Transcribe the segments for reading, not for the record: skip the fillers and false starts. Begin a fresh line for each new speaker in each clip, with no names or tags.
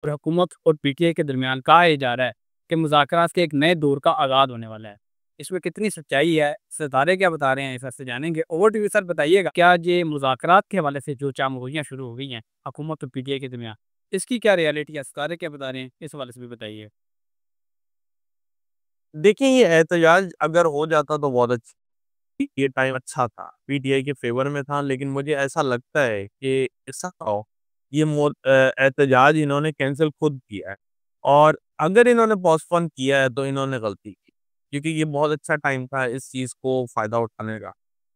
और हुकूमत और पीटीआई के दरमियान कहा यह जा रहा है कि मुज़ाकरात के एक नए दौर का आगाज़ होने वाला है। इसमें कितनी सच्चाई है, सितारे क्या बता रहे हैं, इस से जानेंगे। ओवर टू यू सर, बताइएगा क्या ये मुज़ाकरात के हवाले से जो चाह-मगोइयाँ शुरू हो गई हैं हुकूमत और पीटीआई के दरमियान, इसकी क्या रियलिटी है, सितारे क्या बता रहे हैं, इस हवाले से भी बताइए?
देखिए, ये एहतजाज अगर हो जाता तो बहुत ये टाइम अच्छा था, पीटीआई के फ़ेवर में था, लेकिन मुझे ऐसा लगता है कि ऐसा ना हो, ये एहतजाज इन्होंने कैंसल खुद किया है और अगर इन्होंने पोस्टपोन किया है तो इन्होंने गलती की, क्योंकि ये बहुत अच्छा टाइम था इस चीज़ को फ़ायदा उठाने का।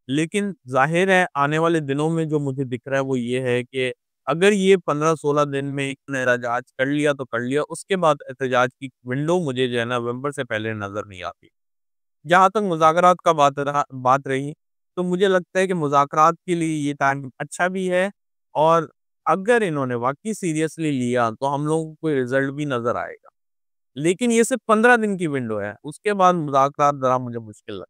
लेकिन ज़ाहिर है आने वाले दिनों में जो मुझे दिख रहा है वो ये है कि अगर ये 15-16 दिन में इन्होंने एहतजाज कर लिया तो कर लिया, उसके बाद एहतजाज की विंडो मुझे जो है ना नवंबर से पहले नज़र नहीं आती। जहाँ तक मुज़ाकरात का बात रही, तो मुझे लगता है कि मुज़ाकरात के लिए ये टाइम अच्छा भी है और अगर इन्होंने वाक़ई सीरियसली लिया, तो हम लोगों को कोई रिज़ल्ट भी नज़र आएगा। लेकिन ये सिर्फ़ 15 दिन की विंडो है, उसके बाद मुज़ाकरात ज़रा मुझे मुश्किल लग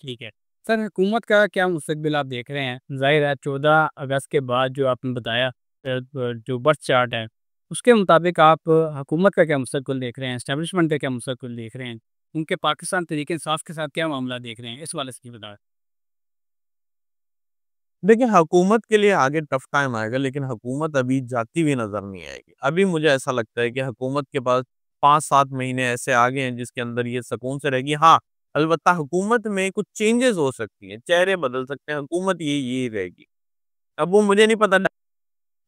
ठीक है। सर, हुकूमत का क्या मुस्तकबिल आप देख रहे हैं? ज़ाहिर है 14 अगस्त के बाद जो आपने बताया जो बर्थ चार्ट है, उसके मुताबिक आप हुकूमत का क्या मुस्तकबिल देख रहे हैं? एस्टेब्लिशमेंट का क्या मुस्तकबिल देख रहे हैं? उनके पाकिस्तान तहरीक-ए-इंसाफ के साथ क्या मामला देख रहे हैं? इस हवाले से भी बताएँ।
देखिए, हुकूमत के लिए आगे टफ़ टाइम आएगा, लेकिन हुकूमत अभी जाती हुई नज़र नहीं आएगी। अभी मुझे ऐसा लगता है कि हुकूमत के पास 5-7 महीने ऐसे आ गए हैं, जिसके अंदर ये सुकून से रहेगी। हाँ, अलबत्ता हुकूमत में कुछ चेंजेज़ हो सकती हैं, चेहरे बदल सकते हैं, हुकूमत ये रहेगी। अब वो मुझे नहीं पता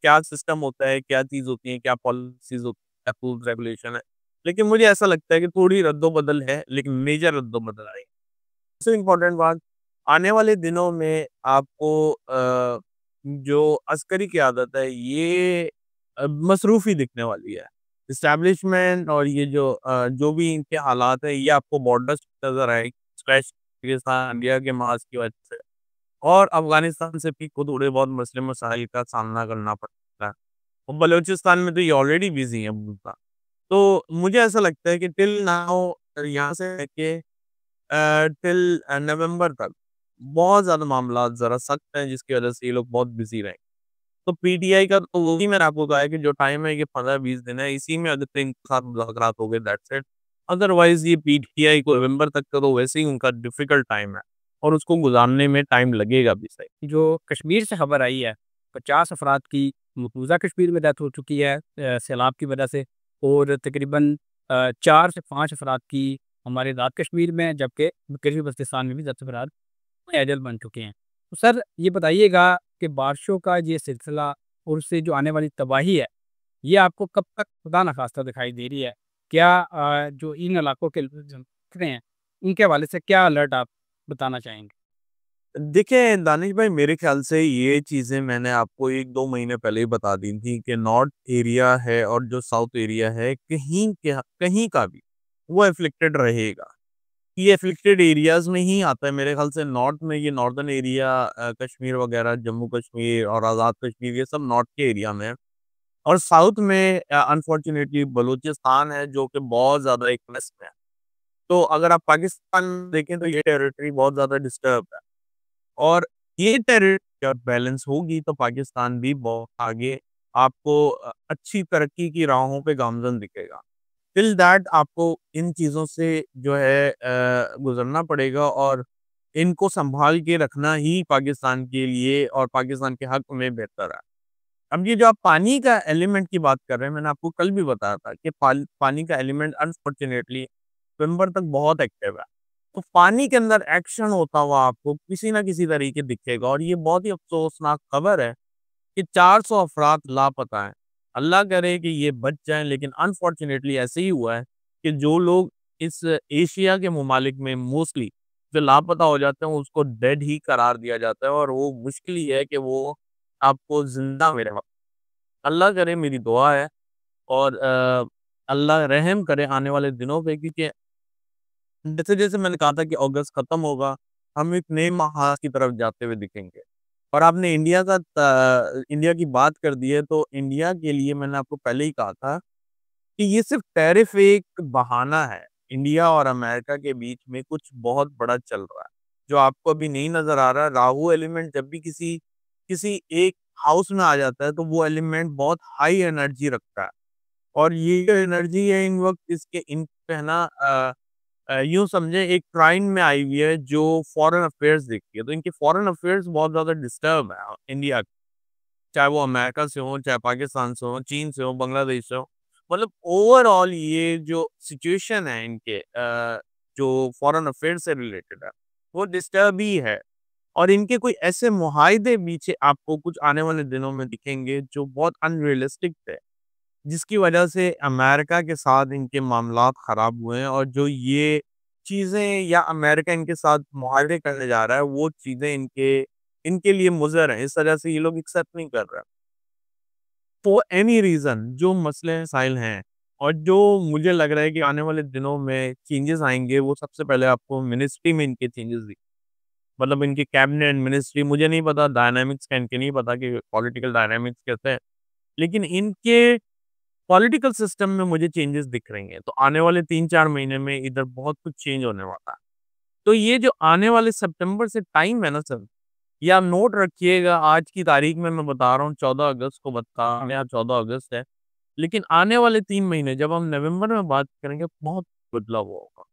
क्या सिस्टम होता है, क्या चीज़ होती है, क्या पॉलिसीज़ होती हैं, क्या रूल्स रेगुलेशन है। लेकिन मुझे ऐसा लगता है कि थोड़ी रद्दो-बदल है, लेकिन मेजर रद्दो-बदल आई। सबसे इम्पोर्टेंट बात, आने वाले दिनों में आपको जो अस्करी क़यादत है, ये मसरूफ़ी दिखने वाली है। एस्टेब्लिशमेंट और ये जो भी इनके हालात हैं, ये आपको बॉर्डर्स पे नज़र आएगी, स्पेशली पाकिस्तान, इंडिया के मार्च की वजह से। और अफ़गानिस्तान से भी खुद थोड़े बहुत मसले-मसाइल का सामना करना पड़ता है। और बलूचिस्तान में तो ये ऑलरेडी बिज़ी है मुल्क। तो मुझे ऐसा लगता है कि टिल नाउ यहाँ से लेके टिल नवंबर तक बहुत ज़्यादा मामलात ज़रा सख्त हैं, जिसकी वजह से ये लोग बहुत बिज़ी रहेंगे। तो पीटीआई का तो वही मैंने आपको कहा है कि जो टाइम है ये 15-20 दिन है, इसी में अगर तो इनके साथ मुज़ाकरात हो गए दैट्स इट। अदरवाइज़ ये पीटीआई को नवंबर तक का तो वैसे ही उनका डिफ़िकल्ट टाइम है और उसको गुज़ारने में टाइम लगेगा भी सही।
जो कश्मीर से खबर आई है, 50 अफराद की मकबूज़ा कश्मीर में डेथ हो चुकी है सैलाब की वजह से, और तकरीबन 4 से 5 अफराद की हमारे रात कश्मीर में, जबकि मकरबी बल्तिस्तान में भी 10 अफराद एजल बन चुके हैं। तो सर, ये बताइएगा कि बारिशों का ये सिलसिला और उससे जो आने वाली तबाही है, ये आपको कब तक खुदा न खास्ता दिखाई दे रही है? क्या जो इन इलाकों के लोग जो रह रहे हैं, उनके हवाले से क्या अलर्ट आप बताना चाहेंगे?
देखिए, दानिश भाई मेरे ख़्याल से ये चीज़ें मैंने आपको 1-2 महीने पहले ही बता दी थी कि नॉर्थ एरिया है और जो साउथ एरिया है, कहीं का भी वो अफ़्लिक्टेड रहेगा। ये अफ़्लिक्टेड एरियाज़ में ही आता है मेरे ख़्याल से नॉर्थ में ये नॉर्दर्न एरिया कश्मीर वग़ैरह, जम्मू कश्मीर और आज़ाद कश्मीर ये सब नॉर्थ के एरिया में है। और साउथ में अनफॉर्च्यूनेटली बलूचिस्तान है जो कि बहुत ज़्यादा एक मेस में है। तो अगर आप पाकिस्तान देखें तो ये टेरिटरी बहुत ज़्यादा डिस्टर्ब है। और ये टेरिटरी जब बैलेंस होगी तो पाकिस्तान भी बहुत आगे आपको अच्छी तरक्की की राहों पे गामज़न दिखेगा। टिल दैट आपको इन चीज़ों से जो है गुज़रना पड़ेगा और इनको सँभाल के रखना ही पाकिस्तान के लिए और पाकिस्तान के हक़ में बेहतर है। अब ये जो आप पानी का एलिमेंट की बात कर रहे हैं, मैंने आपको कल भी बताया था कि पानी का एलिमेंट अनफॉर्च्यूनेटली नवंबर तक बहुत एक्टिव है। तो पानी के अंदर एक्शन होता हुआ आपको किसी न किसी तरीके दिखेगा और ये बहुत ही अफ़सोसनाक खबर है कि 400 अफ़राद लापता हैं। अल्लाह करे कि ये बच जाएँ, लेकिन अनफॉर्च्यूनेटली ऐसे ही हुआ है कि जो लोग इस एशिया के ममालिक में मोस्टली जो लापता हो जाते हैं, उसको डेड ही करार दिया जाता है और वो मुश्किल ही है कि वो आपको ज़िंदा मिले। अल्लाह करे, मेरी दुआ है और अल्लाह रहम करे आने वाले दिनों पे, क्योंकि जैसे-जैसे मैंने कहा था कि अगस्त खत्म होगा, हम एक नए महाज की तरफ जाते हुए दिखेंगे। और आपने इंडिया की बात कर दी है, तो इंडिया के लिए मैंने आपको पहले ही कहा था कि ये सिर्फ़ टैरिफ एक बहाना है। इंडिया और अमेरिका के बीच में कुछ बहुत बड़ा चल रहा है, जो आपको अभी नहीं नज़र आ रहा। राहु एलिमेंट जब भी किसी किसी एक हाउस में आ जाता है तो वो एलिमेंट बहुत हाई एनर्जी रखता है। और ये जो एनर्जी है इन वक़्त इसके इन पे है ना यूँ समझें एक ट्राइन में आई हुई है जो फॉरेन अफेयर्स देखती है। तो इनके फॉरेन अफेयर्स बहुत ज़्यादा डिस्टर्ब है इंडिया के। चाहे वो अमेरिका से हो, चाहे पाकिस्तान से हो, चीन से हो, बांग्लादेश से हो। मतलब ओवरऑल ये जो सिचुएशन है इनके जो फॉरेन अफेयर्स से रिलेटेड है, वो डिस्टर्ब ही है। और इनके कोई ऐसे मुहाइदे पीछे आपको कुछ आने वाले दिनों में दिखेंगे जो बहुत अनरियलिस्टिक थे, जिसकी वजह से अमेरिका के साथ इनके मामलात खराब हुए हैं और जो ये चीज़ें या अमेरिका इनके साथ मुआहदे करने जा रहा है, वो चीज़ें इनके इनके लिए मुज़र हैं। इस वजह से ये लोग एक्सेप्ट नहीं कर रहे। फॉर एनी रीज़न जो मसले-मसाइल हैं और जो मुझे लग रहा है कि आने वाले दिनों में चेंजेज़ आएँगे, वो सबसे पहले आपको मिनिस्ट्री में इनके चेंजेज़ दिख मतलब इनकी कैबिनेट मिनिस्ट्री मुझे नहीं पता डायनामिक्स का इनके नहीं पता कि पॉलिटिकल डायनामिक्स कैसे हैं। लेकिन इनके पॉलिटिकल सिस्टम में मुझे चेंजेस दिख रही हैं। तो आने वाले 3-4 महीने में इधर बहुत कुछ चेंज होने वाला है। तो ये जो आने वाले सितंबर से टाइम है ना सर, ये आप नोट रखिएगा आज की तारीख में मैं बता रहा हूँ 14 अगस्त को बता रहे हैं 14 अगस्त है। लेकिन आने वाले 3 महीने जब हम नवंबर में बात करेंगे बहुत बदलाव होगा।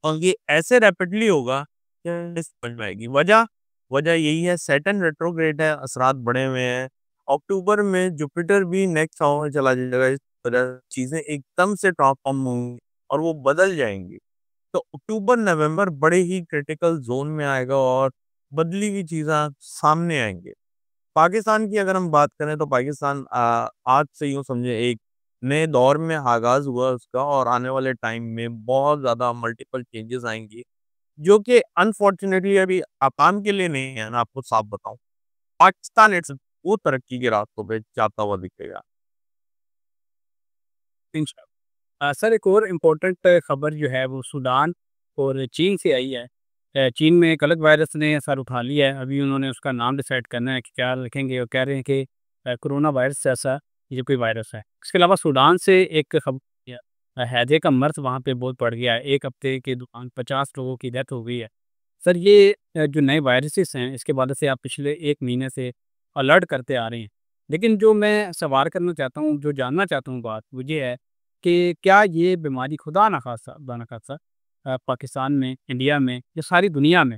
और ये ऐसे रैपिडली होगा कि समझ में आएगी। वजह वजह यही है सैटर्न रेट्रोग्रेड है, असरात बढ़े हुए हैं। अक्टूबर में जुपिटर भी नेक्स्ट हाउस में चला जाएगा, इस वजह चीज़ें एकदम से ट्रांसफॉर्म होंगी और वो बदल जाएँगी। तो अक्टूबर-नवंबर बड़े ही क्रिटिकल ज़ोन में आएगा और बदली हुई चीज़ें सामने आएँगी। पाकिस्तान की अगर हम बात करें तो पाकिस्तान आज से यूँ समझे एक नए दौर में आगाज़ हुआ उसका और आने वाले टाइम में बहुत ज़्यादा मल्टीपल चेंजेज़ आएँगी, जो कि अनफॉर्च्यूनेटली अभी आवाम के लिए नहीं है, मैं आपको साफ बताऊँ। पाकिस्तान इट्स वो तरक्की के रास्तों पे जाता हुआ दिखेगा।
इंशाल्लाह। सर एक और इम्पोर्टेंट खबर जो है वो सूडान और चीन से आई है। चीन में एक अलग वायरस ने सर उठा लिया है। अभी उन्होंने उसका नाम डिसाइड करना है कि क्या रखेंगे और कह रहे हैं कि कोरोना वायरस जैसा ये कोई वायरस है। इसके अलावा सूडान से एक खबर हैजे का मर्ज वहाँ पे बहुत बढ़ गया है। 1 हफ्ते के दौरान 50 लोगों की डेथ हो गई है। सर ये जो नए वायरसेस हैं इसके बाद से आप पिछले 1 महीने से अलर्ट करते आ रहे हैं। लेकिन जो मैं सवाल करना चाहता हूँ, जो जानना चाहता हूँ बात वो ये है कि क्या ये बीमारी खुदा ना खास्ता पाकिस्तान में, इंडिया में या सारी दुनिया में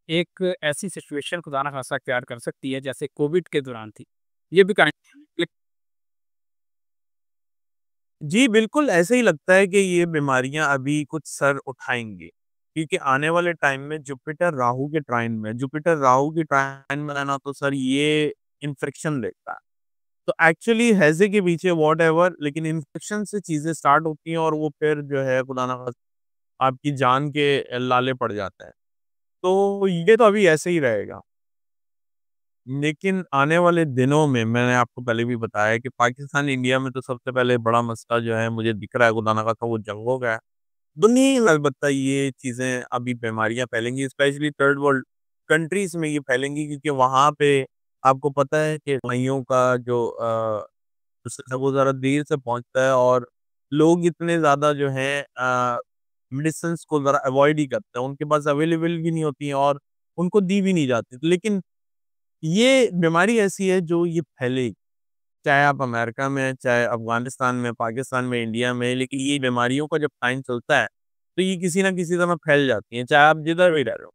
एक ऐसी सिचुएशन खुदा ना खास्ता अख्तियार कर सकती है जैसे कोविड के दौरान थी? ये भी काइंड
जी, बिल्कुल ऐसे ही लगता है कि ये बीमारियाँ अभी कुछ सर उठाएँगी, क्योंकि आने वाले टाइम में जुपिटर राहु की ट्राइन में रहना तो सर ये इन्फेक्शन देता है। तो एक्चुअली हैज़े के पीछे व्हाटएवर लेकिन इन्फेक्शन से चीज़ें स्टार्ट होती हैं और वो फिर जो है खुदा ना खास्ता आपकी जान के लाले पड़ जाते हैं। तो ये तो अभी ऐसे ही रहेगा। लेकिन आने वाले दिनों में मैंने आपको पहले भी बताया कि पाकिस्तान इंडिया में तो सबसे पहले बड़ा मसला जो है मुझे दिख रहा है खुदा ना खास्ता वो जंगों का है। दुनिया में अलबत्ता ये चीज़ें अभी बीमारियाँ फैलेंगी स्पेशली थर्ड वर्ल्ड कंट्रीज़ में ये फैलेंगी क्योंकि वहाँ पे आपको पता है कि दवाइयों का जो वो ज़रा देर से पहुँचता है और लोग इतने ज़्यादा जो हैं मेडिसिन्स को ज़रा अवॉइड ही करते हैं। उनके पास अवेलेबल भी नहीं होती हैं और उनको दी भी नहीं जाती। लेकिन ये बीमारी ऐसी है जो ये फैलेगी। चाहे आप अमेरिका में हैं, चाहे अफ़गानिस्तान में, पाकिस्तान में, इंडिया में, लेकिन ये बीमारियों का जब टाइम चलता है, तो ये किसी न किसी तरह फैल जाती हैं, चाहे आप जिधर भी रह रहे हो।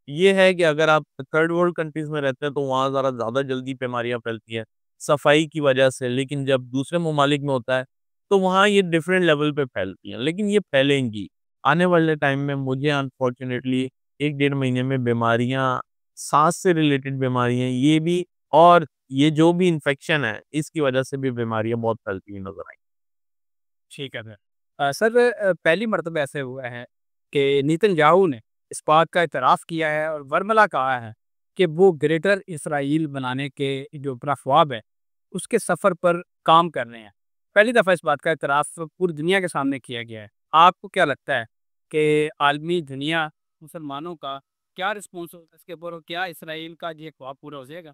ये है कि अगर आप थर्ड वर्ल्ड कंट्रीज़ में रहते हैं, तो वहाँ ज़रा ज़्यादा जल्दी बीमारियाँ फैलती हैं, सफाई की वजह से, लेकिन जब दूसरे ममालिक में होता है, तो वहाँ ये डिफरेंट लेवल पे फैलती हैं, लेकिन ये फैलेंगी। आने वाले टाइम में मुझे अनफॉर्च्यूनेटली 1 डेढ़ महीने में बीमारियाँ, साँस से रिलेटेड बीमारियाँ, ये भी और ये जो भी इन्फेक्शन है, इसकी वजह से भी बीमारियाँ बहुत फैलती हुई नज़र आएँगी।
ठीक है सर। सर पहली मर्तबा ऐसे हुआ है कि नेतन्याहू ने इस बात का इतराफ़ किया है और वर्मला कहा है कि वो ग्रेटर इसराइल बनाने के जो अपना ख्वाब है, उसके सफ़र पर काम कर रहे हैं। पहली दफ़ा इस बात का इतराफ़ पूरी दुनिया के सामने किया गया है। आपको क्या लगता है कि आलमी दुनिया मुसलमानों का क्या रिस्पॉन्स होगा इसके ऊपर और क्या इसराइल का ये ख्वाब पूरा हो जाएगा?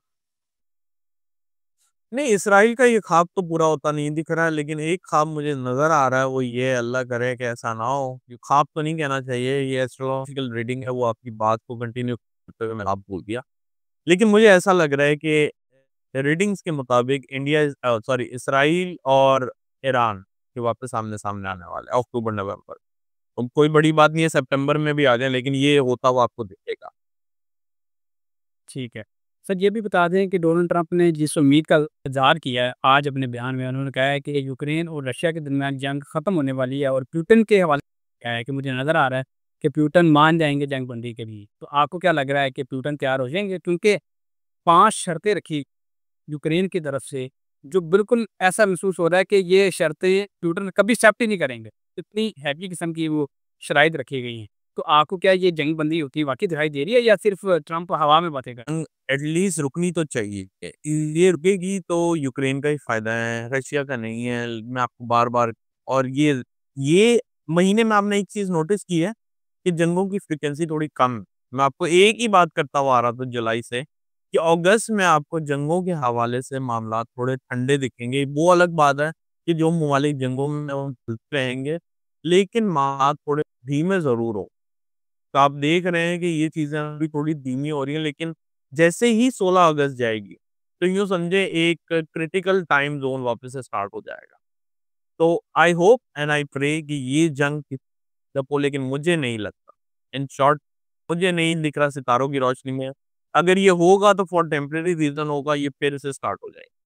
नहीं, इसराइल का ये ख़्वाब तो पूरा होता नहीं दिख रहा है, लेकिन एक ख़्वाब मुझे नज़र आ रहा है, वो ये अल्लाह करे कि ऐसा ना हो। ये ख़्वाब तो नहीं कहना चाहिए, ये एस्ट्रोलॉजिकल रीडिंग है, वो आपकी बात को कंटिन्यू करते हुए मैं ख़्वाब बोल दिया। लेकिन मुझे ऐसा लग रहा है कि रीडिंग्स के मुताबिक इसराइल और ईरान के वापस आमने-सामने आने वाले हैं अक्टूबर-नवंबर। तो कोई बड़ी बात नहीं है सितंबर में भी आ जाए, लेकिन ये होता हुआ आपको दिखेगा।
ठीक है। सर ये भी बता दें कि डोनाल्ड ट्रंप ने जिस उम्मीद का इज़हार किया है आज अपने बयान में, उन्होंने कहा है कि यूक्रेन और रशिया के दरमियान जंग ख़त्म होने वाली है, और पुतिन के हवाले से कहा है कि मुझे नज़र आ रहा है कि पुतिन मान जाएँगे जंग बंदी के लिए। तो आपको क्या लग रहा है कि पुतिन तैयार हो जाएँगे? क्योंकि 5 शर्तें रखी यूक्रेन की तरफ से, जो बिल्कुल ऐसा महसूस हो रहा है कि ये शर्तें पुतिन कभी एक्सेप्ट ही नहीं करेंगे। इतनी हैवी किस्म की वो शराइत रखी गई हैं। तो आपको क्या ये जंग बंदी होती वाक़ई दिखाई दे रही है, या सिर्फ़ ट्रंप हवा में बातें कर रहे हैं?
एटलीस्ट रुकनी तो चाहिए। ये रुकेगी तो यूक्रेन का ही फ़ायदा है, रशिया का नहीं है। मैं आपको बार-बार और ये महीने में आपने एक चीज़ नोटिस की है कि जंगों की फ्रीक्वेंसी थोड़ी कम है। मैं आपको एक ही बात करता हुआ आ रहा था जुलाई से कि अगस्त में आपको जंगों के हवाले से मामलात थोड़े ठंडे दिखेंगे। वो अलग बात है कि जो ममालिक जंगों में वो रहेंगे, लेकिन मामलात थोड़े धीमे ज़रूर हों। तो आप देख रहे हैं कि ये चीज़ें अभी थोड़ी धीमी हो रही हैं, लेकिन जैसे ही 16 अगस्त जाएगी, तो यूँ समझे एक क्रिटिकल टाइम ज़ोन वापस से स्टार्ट हो जाएगा। तो I hope and I pray कि ये जंग हो, लेकिन मुझे नहीं लगता। इन शॉर्ट मुझे नहीं दिख रहा सितारों की रोशनी में। अगर ये होगा तो फॉर टेम्परेरी रीज़न होगा, ये फिर से स्टार्ट हो जाएगी।